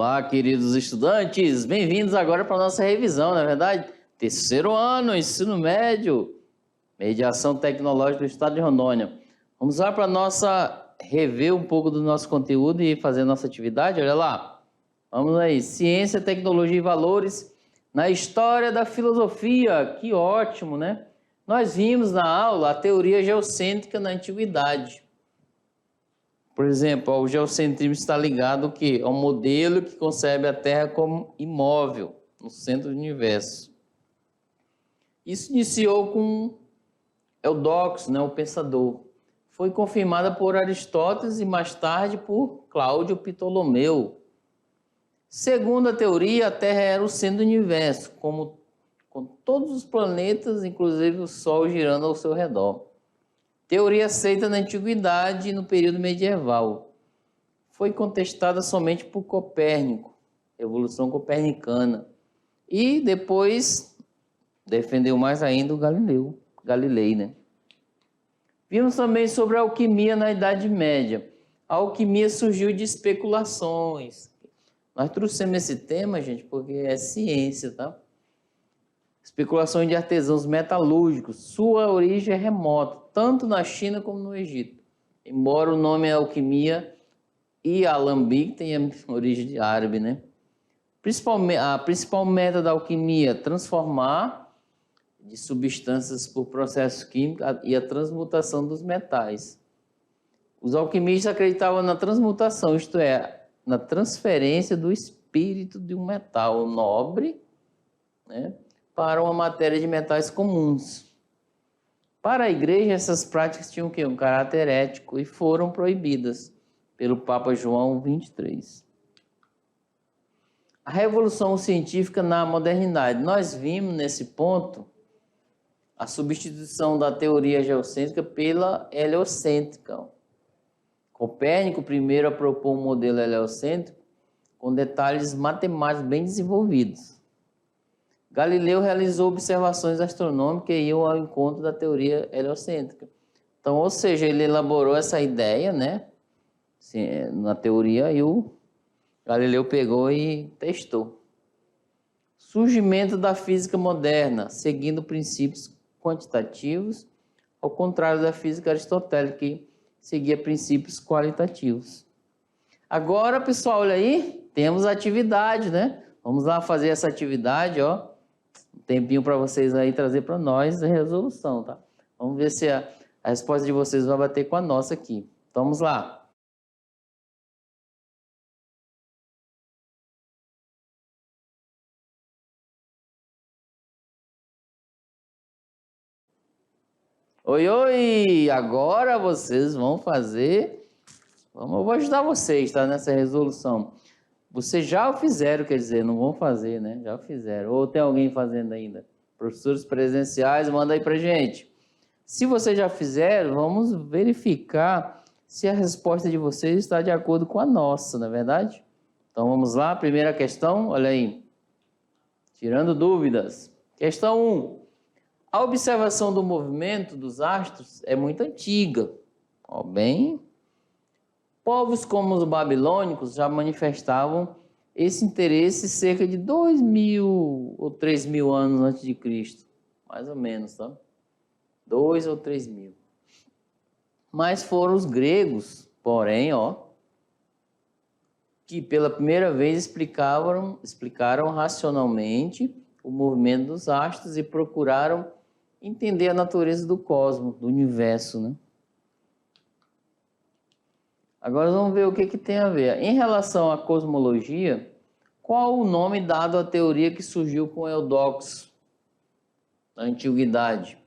Olá, queridos estudantes, bem-vindos agora para a nossa revisão, não é verdade? Terceiro ano, ensino médio, mediação tecnológica do estado de Rondônia. Vamos lá para rever um pouco do nosso conteúdo e fazer a nossa atividade, olha lá. Vamos aí, ciência, tecnologia e valores na história da filosofia, que ótimo, né? Nós vimos na aula a teoria geocêntrica na antiguidade. Por exemplo, o geocentrismo está ligado ao quê? Ao modelo que concebe a Terra como imóvel, no centro do universo. Isso iniciou com Eudoxo, né, o pensador. Foi confirmada por Aristóteles e mais tarde por Cláudio Ptolomeu. Segundo a teoria, a Terra era o centro do universo, com todos os planetas, inclusive o Sol, girando ao seu redor. Teoria aceita na antiguidade e no período medieval. Foi contestada somente por Copérnico, Revolução Copernicana. E depois defendeu mais ainda o Galilei, né? Vimos também sobre a alquimia na Idade Média. A alquimia surgiu de especulações. Nós trouxemos esse tema, gente, porque é ciência, tá? Especulações de artesãos metalúrgicos. Sua origem é remota, tanto na China como no Egito. Embora o nome alquimia e alambique tenha origem árabe, né? A principal meta da alquimia é transformar de substâncias por processos químicos e a transmutação dos metais. Os alquimistas acreditavam na transmutação, isto é, na transferência do espírito de um metal nobre, né, para uma matéria de metais comuns. Para a igreja, essas práticas tinham um caráter ético e foram proibidas pelo Papa João XXIII. A revolução científica na modernidade. Nós vimos nesse ponto a substituição da teoria geocêntrica pela heliocêntrica. Copérnico primeiro a propor um modelo heliocêntrico com detalhes matemáticos bem desenvolvidos. Galileu realizou observações astronômicas e iam ao encontro da teoria heliocêntrica. Então, ou seja, ele elaborou essa ideia, né, na teoria, e o Galileu pegou e testou. Surgimento da física moderna, seguindo princípios quantitativos, ao contrário da física aristotélica, que seguia princípios qualitativos. Agora, pessoal, olha aí, temos atividade, né? Vamos lá fazer essa atividade, ó. Um tempinho para vocês aí trazer para nós a resolução, tá? Vamos ver se a resposta de vocês vai bater com a nossa aqui. Então, vamos lá. Oi, oi! Agora vocês vão fazer... Eu vou ajudar vocês, tá? Nessa resolução. Vocês já o fizeram, quer dizer, não vão fazer, né? Já o fizeram. Ou tem alguém fazendo ainda? Professores presenciais, manda aí pra gente. Se vocês já fizeram, vamos verificar se a resposta de vocês está de acordo com a nossa, não é verdade? Então vamos lá, primeira questão, olha aí. Tirando dúvidas. Questão 1. A observação do movimento dos astros é muito antiga. Ó, bem... Povos como os babilônicos já manifestavam esse interesse cerca de 2.000 ou 3.000 anos antes de Cristo. Mais ou menos, tá? 2 ou 3.000. Mas foram os gregos, porém, ó, que pela primeira vez explicaram racionalmente o movimento dos astros e procuraram entender a natureza do cosmos, do universo, né? Agora vamos ver o que tem a ver. Em relação à cosmologia, qual o nome dado à teoria que surgiu com Eudoxo na antiguidade?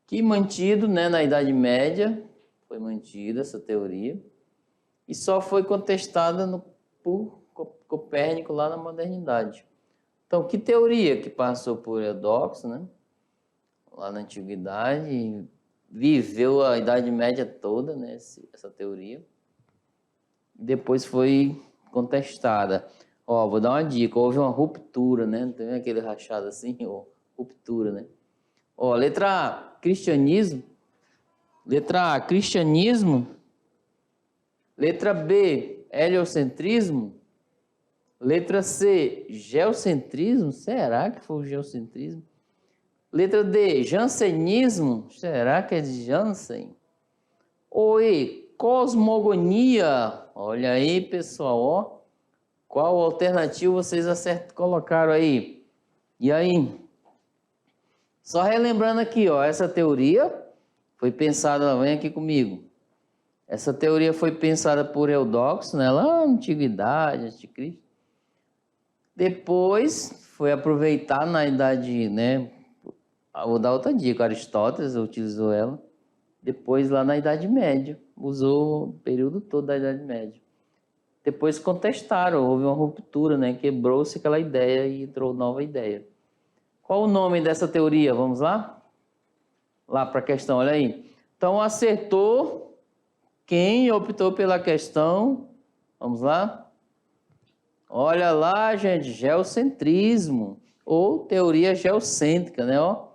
Que mantido, né, na Idade Média, foi mantida essa teoria, e só foi contestada por Copérnico lá na modernidade. Então, que teoria que passou por Eudoxo, né, lá na antiguidade, viveu a Idade Média toda, né, essa teoria. Depois foi contestada. Ó, vou dar uma dica, houve uma ruptura, né? Não tem aquele rachado assim, ó, ruptura, né? Ó, letra A, cristianismo. Letra A, cristianismo. Letra B, heliocentrismo. Letra C, geocentrismo. Será que foi o geocentrismo? Letra D, jansenismo. Será que é de Jansen? Ou E, cosmogonia. Olha aí, pessoal, ó. Qual alternativa vocês colocaram aí? E aí? Só relembrando aqui, ó, essa teoria foi pensada, vem aqui comigo. Essa teoria foi pensada por Eudoxo, né, lá na Antiguidade, antes de Cristo. Depois foi aproveitada na idade, né, vou dar outra dica, Aristóteles utilizou ela. Depois lá na Idade Média, usou o período todo da Idade Média. Depois contestaram, houve uma ruptura, né, quebrou-se aquela ideia e entrou nova ideia. Qual o nome dessa teoria? Vamos lá? Lá para a questão, olha aí. Então, acertou quem optou pela questão. Vamos lá? Olha lá, gente, geocentrismo, ou teoria geocêntrica, né? O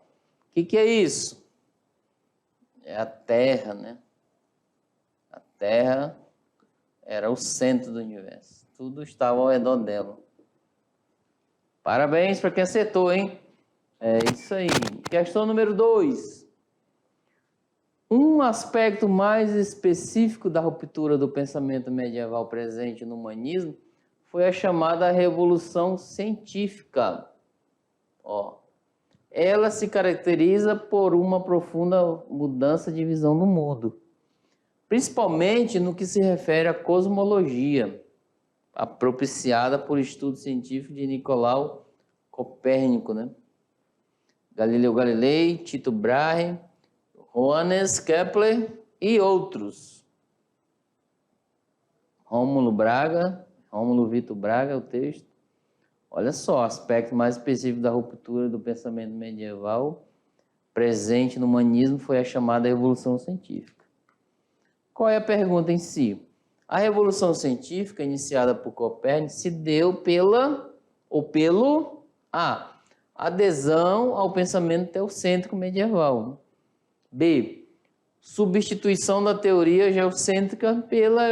que é isso? É a Terra, né? A Terra era o centro do universo. Tudo estava ao redor dela. Parabéns para quem acertou, hein? É isso aí. Questão número 2. Um aspecto mais específico da ruptura do pensamento medieval presente no humanismo foi a chamada Revolução Científica. Ó, ela se caracteriza por uma profunda mudança de visão do mundo, principalmente no que se refere à cosmologia, propiciada por estudo científico de Nicolau Copérnico, né? Galileu Galilei, Tycho Brahe, Johannes Kepler e outros. Rômulo Vitor Braga, o texto. Olha só, aspecto mais específico da ruptura do pensamento medieval presente no humanismo foi a chamada Revolução Científica. Qual é a pergunta em si? A Revolução Científica, iniciada por Copérnico, se deu pela A, adesão ao pensamento teocêntrico medieval. B, substituição da teoria geocêntrica pela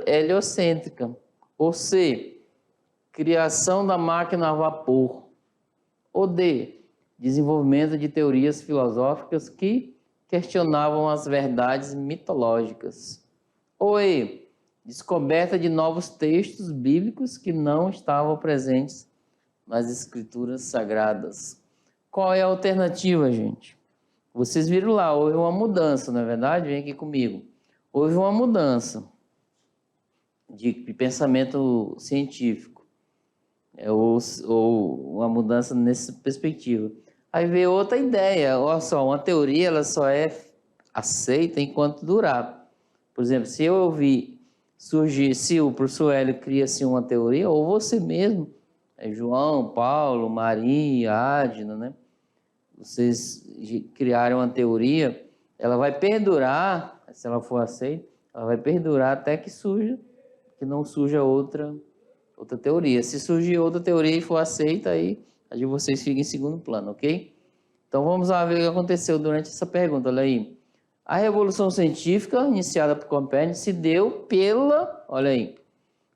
heliocêntrica. Ou C, criação da máquina a vapor. Ou D, desenvolvimento de teorias filosóficas que questionavam as verdades mitológicas. Ou E, descoberta de novos textos bíblicos que não estavam presentes nas escrituras sagradas. Qual é a alternativa, gente? Vocês viram lá, houve uma mudança, não é verdade? Vem aqui comigo. Houve uma mudança de pensamento científico, ou uma mudança nessa perspectiva. Aí veio outra ideia, olha só, uma teoria ela só é aceita enquanto durar. Por exemplo, se eu ouvir surgir, se o professor Hélio cria assim, uma teoria, ou você mesmo, João, Paulo, Maria, Adna, né? Vocês criaram uma teoria, ela vai perdurar, se ela for aceita, ela vai perdurar até que não surja outra teoria. Se surgir outra teoria e for aceita, aí a de vocês fica em segundo plano, ok? Então vamos lá ver o que aconteceu durante essa pergunta, olha aí. A Revolução Científica, iniciada por Copérnico, se deu pela, olha aí,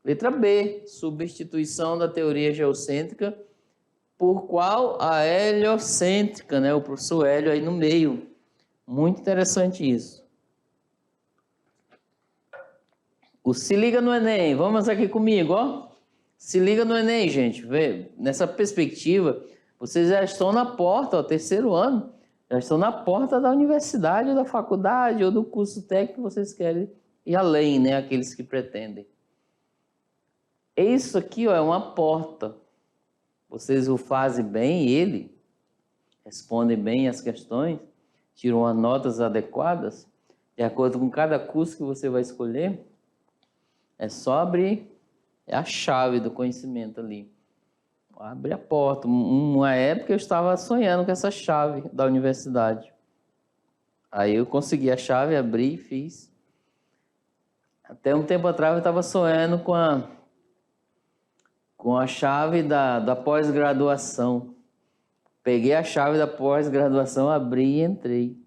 letra B, substituição da teoria geocêntrica por qual? A heliocêntrica, né? O professor Hélio aí no meio. Muito interessante isso. O Se Liga no Enem, vamos aqui comigo, ó. Se liga no Enem, gente. Vê, nessa perspectiva, vocês já estão na porta, ó, terceiro ano, já estão na porta da universidade, ou da faculdade, ou do curso técnico que vocês querem ir além, né? Aqueles que pretendem. Isso aqui, ó, é uma porta. Vocês o fazem bem, ele respondem bem as questões, tiram as notas adequadas, de acordo com cada curso que você vai escolher, é só abrir, é a chave do conhecimento ali. Abre a porta. Uma época eu estava sonhando com essa chave da universidade. Aí eu consegui a chave, abri e fiz. Até um tempo atrás eu estava sonhando com a chave da pós-graduação. Peguei a chave da pós-graduação, abri e entrei.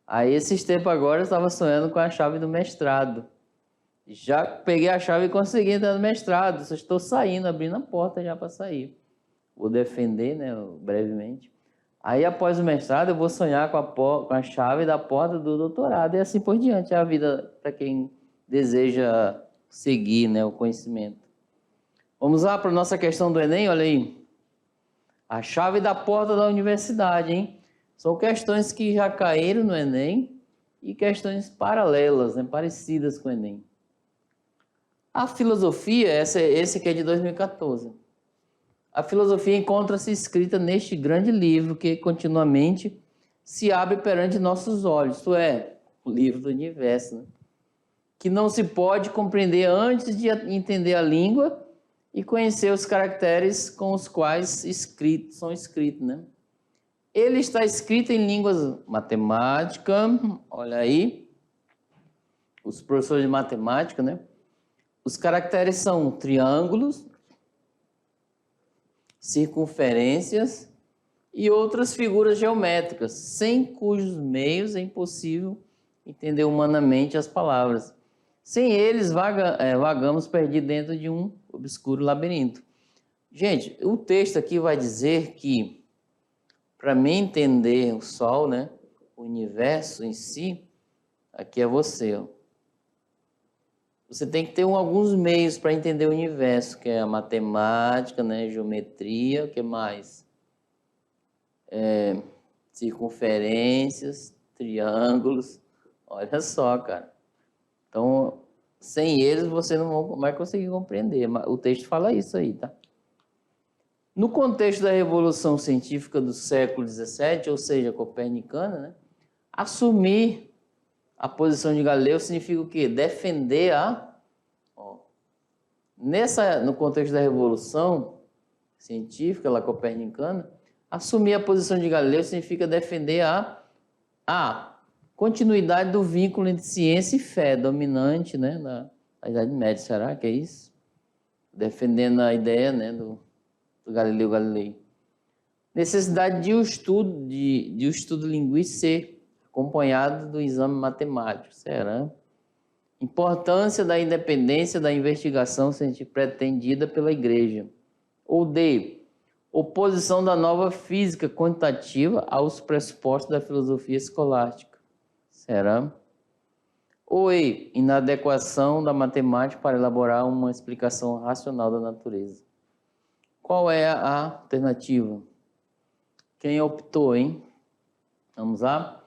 Aí, esses tempos agora, eu estava sonhando com a chave do mestrado. Já peguei a chave e consegui entrar no mestrado. Só estou saindo, abrindo a porta já para sair. Vou defender, né, brevemente. Aí, após o mestrado, eu vou sonhar com a chave da porta do doutorado. E assim por diante. É a vida para quem deseja seguir, né, o conhecimento. Vamos lá para a nossa questão do Enem, olha aí. A chave da porta da universidade, hein? São questões que já caíram no Enem e questões paralelas, né, parecidas com o Enem. A filosofia, esse aqui é de 2014. A filosofia encontra-se escrita neste grande livro que continuamente se abre perante nossos olhos, isto é, o livro do universo, né? Que não se pode compreender antes de entender a língua e conhecer os caracteres com os quais são escritos, né? Ele está escrito em línguas matemática, olha aí, os professores de matemática, né? Os caracteres são triângulos, circunferências e outras figuras geométricas, sem cujos meios é impossível entender humanamente as palavras. Sem eles, vagamos perdidos dentro de um obscuro labirinto. Gente, o texto aqui vai dizer que, para mim entender o Sol, né, o universo em si, aqui é você, ó. Você tem que ter alguns meios para entender o universo, que é a matemática, né, geometria, o que mais? Circunferências, triângulos, olha só, cara. Então, sem eles você não vai conseguir compreender, mas o texto fala isso aí, tá? No contexto da Revolução Científica do século XVII, ou seja, copernicana, né, assumir a posição de Galileu significa o quê? Defender no contexto da Revolução Científica, lá copernicana, assumir a posição de Galileu significa defender a continuidade do vínculo entre ciência e fé, dominante, né, na Idade Média. Será que é isso? Defendendo a ideia, né, do Galileu Galilei. Necessidade de um estudo linguístico ser acompanhado do exame matemático. Será? Importância da independência da investigação científica pretendida pela Igreja. Ou D. Oposição da nova física quantitativa aos pressupostos da filosofia escolástica. Será? Ou E. Inadequação da matemática para elaborar uma explicação racional da natureza. Qual é a alternativa? Quem optou, hein? Vamos lá?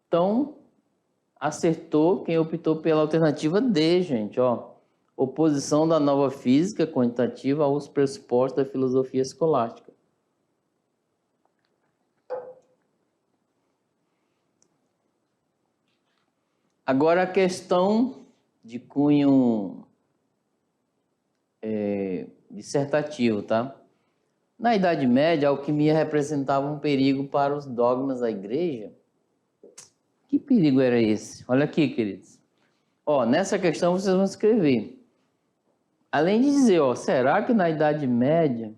Então, acertou quem optou pela alternativa D, gente, ó. Oposição da nova física quantitativa aos pressupostos da filosofia escolástica. Agora a questão de cunho dissertativo, tá? Na Idade Média, a alquimia representava um perigo para os dogmas da igreja. Que perigo era esse? Olha aqui, queridos. Ó, nessa questão vocês vão escrever. Além de dizer, ó, será que na Idade Média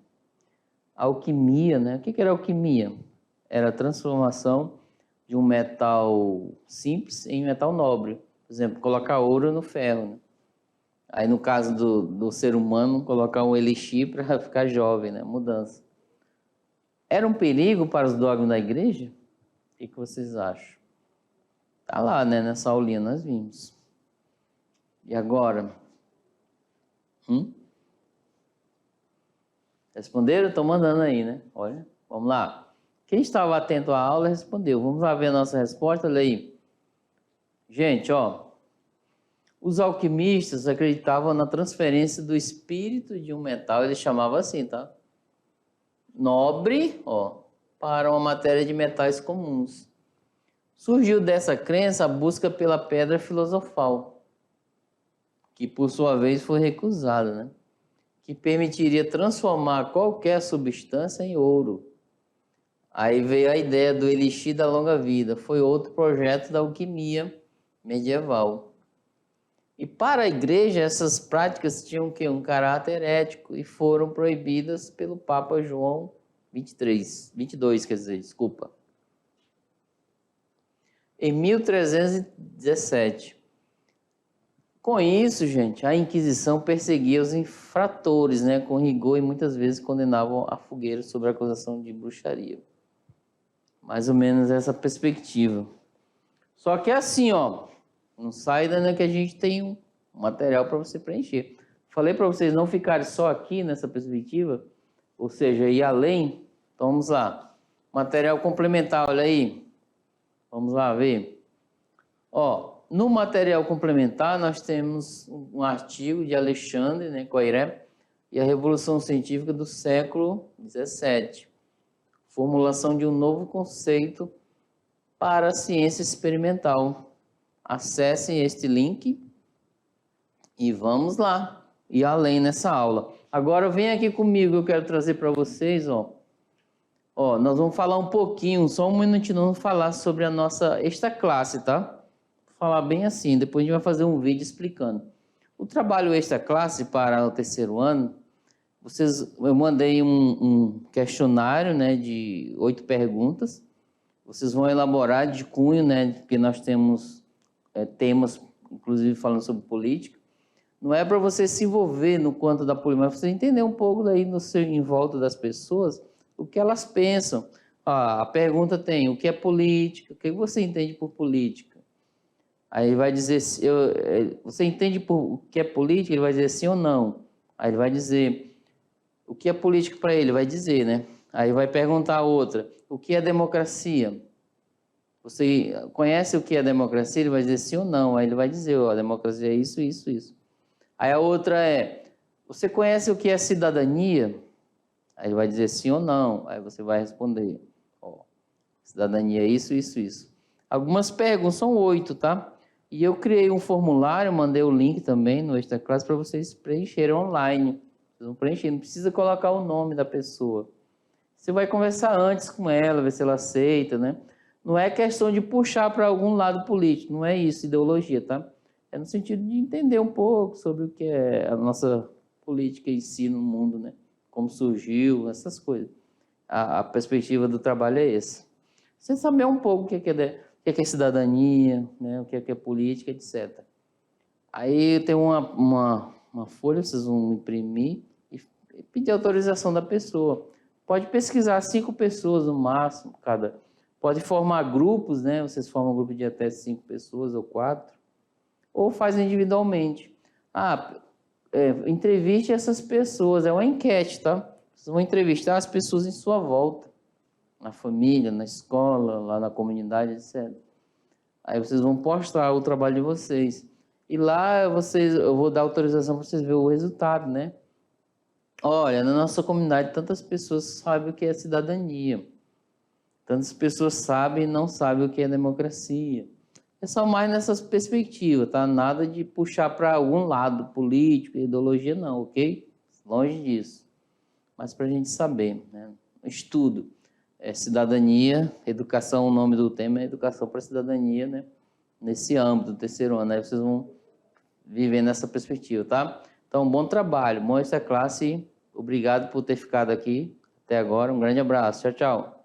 a alquimia, né? O que era alquimia? Era a transformação de um metal simples em metal nobre. Por exemplo, colocar ouro no ferro, né? Aí, no caso do ser humano, colocar um elixir para ficar jovem, né? Mudança. Era um perigo para os dogmas da igreja? O que vocês acham? Tá lá, né? Nessa aulinha nós vimos. E agora? Responderam? Estão mandando aí, né? Olha, vamos lá. Quem estava atento à aula respondeu. Vamos lá ver a nossa resposta, olha aí. Gente, ó. Os alquimistas acreditavam na transferência do espírito de um metal, eles chamavam assim, tá? Nobre, ó, para uma matéria de metais comuns. Surgiu dessa crença a busca pela pedra filosofal, que por sua vez foi recusada, né? Que permitiria transformar qualquer substância em ouro. Aí veio a ideia do elixir da longa vida, foi outro projeto da alquimia medieval. E para a igreja, essas práticas tinham um caráter ético e foram proibidas pelo Papa João 22, quer dizer, desculpa. Em 1317, Com isso, gente, a Inquisição perseguia os infratores, né, com rigor e muitas vezes condenavam a fogueira sob a acusação de bruxaria. Mais ou menos essa perspectiva. Só que é assim, ó, não sai daí que a gente tem um material para você preencher. Falei para vocês não ficarem só aqui nessa perspectiva, ou seja, ir além. Então vamos lá. Material complementar, olha aí. Vamos lá ver. Ó, no material complementar nós temos um artigo de Alexandre, né, Coiré, e a Revolução Científica do século XVII. Formulação de um novo conceito para a ciência experimental. Acessem este link e vamos lá, ir além nessa aula. Agora vem aqui comigo, eu quero trazer para vocês, ó, nós vamos falar um pouquinho, só um minutinho, vamos falar sobre a nossa esta classe, tá? Vou falar bem assim, depois a gente vai fazer um vídeo explicando. O trabalho extra classe para o terceiro ano, eu mandei um questionário, né, de 8 perguntas. Vocês vão elaborar de cunho, né, porque nós temos temas, inclusive falando sobre política. Não é para você se envolver no quanto da política, mas você entender um pouco daí em volta das pessoas, o que elas pensam. A pergunta tem, o que é política? O que você entende por política? Aí vai dizer, você entende por o que é política? Ele vai dizer sim ou não. Aí ele vai dizer, o que é política para ele? Vai dizer, né? Aí vai perguntar a outra, o que é democracia? Você conhece o que é democracia? Ele vai dizer sim ou não. Aí ele vai dizer, a democracia é isso, isso, isso. Aí a outra é, você conhece o que é cidadania? Aí ele vai dizer sim ou não. Aí você vai responder, cidadania é isso, isso, isso. Algumas perguntas, são 8, tá? E eu criei um formulário, mandei o link também no Extra Classe para vocês preencherem online. Vocês vão preencher, não precisa colocar o nome da pessoa. Você vai conversar antes com ela, ver se ela aceita, né? Não é questão de puxar para algum lado político, não é isso, ideologia, tá? É no sentido de entender um pouco sobre o que é a nossa política em si no mundo, né? Como surgiu, essas coisas. A perspectiva do trabalho é essa. Você saber um pouco o que é cidadania, né? O que é política, etc. Aí tem uma folha, vocês vão imprimir e pedir autorização da pessoa. Pode pesquisar 5 pessoas no máximo, cada. Pode formar grupos, né? Vocês formam um grupo de até 5 pessoas ou 4. Ou faz individualmente. Entreviste essas pessoas, é uma enquete, tá? Vocês vão entrevistar as pessoas em sua volta, na família, na escola, lá na comunidade, etc. Aí vocês vão postar o trabalho de vocês. E lá eu vou dar autorização para vocês verem o resultado, né? Olha, na nossa comunidade, tantas pessoas sabem o que é cidadania. Tantas pessoas sabem e não sabem o que é democracia. É só mais nessas perspectivas, tá? Nada de puxar para algum lado político, ideologia, não, ok? Longe disso. Mas para a gente saber, né? Estudo. Cidadania, educação, o nome do tema é educação para a cidadania, né? Nesse âmbito, do terceiro ano. Aí vocês vão viver nessa perspectiva, tá? Então, bom trabalho, bom essa classe. Obrigado por ter ficado aqui até agora. Um grande abraço. Tchau, tchau.